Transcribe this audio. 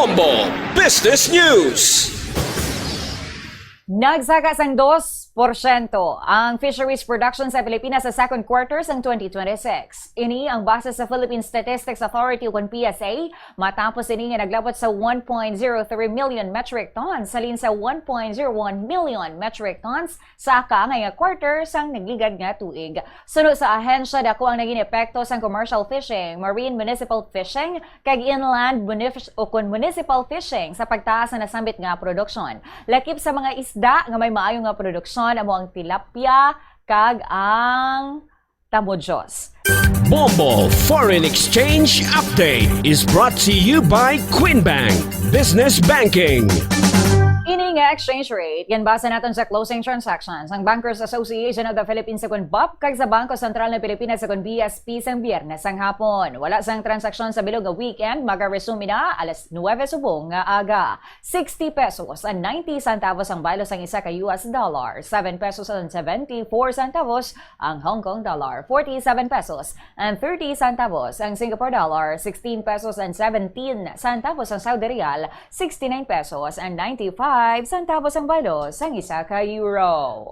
Bombo Business News. Nagsaka sang 2% ang fisheries production sa Pilipinas sa second quarter ng 2026. Ini ang base sa Philippine Statistics Authority o PSA matapos ini nga naglabot sa 1.03 million metric tons salin sa 1.01 million metric tons sa ngayong quarter sang nagligad nga tuig. Sunod sa ahensya dako ang naging epekto sang commercial fishing, marine municipal fishing kag inland municipal fishing sa pagtaas na nasambit nga produksyon. Lakip sa mga isda nga may maayo nga produksyon amo ang tilapia kag ang tamodyos. Bombo Foreign Exchange Update is brought to you by Queen Bank Business Banking. Ini nga exchange rate, yan basa natin sa closing transactions. Ang Bankers Association of the Philippines sa BOP kag sa Bangko Sentral ng Pilipinas sa BSP sang Biyernes ang hapon. Wala sang transaksyon sa bilog nga weekend, magaresume na alas 9 subong nga aga. 60 pesos and 90 centavos ang baylo sang isa ka US dollar, 7 pesos and 74 centavos ang Hong Kong dollar, 47 pesos and 30 centavos ang Singapore dollar, 16 pesos and 17 centavos ang Saudi Real, 69 pesos and 95 centavos ang baylo sang isa ka euro.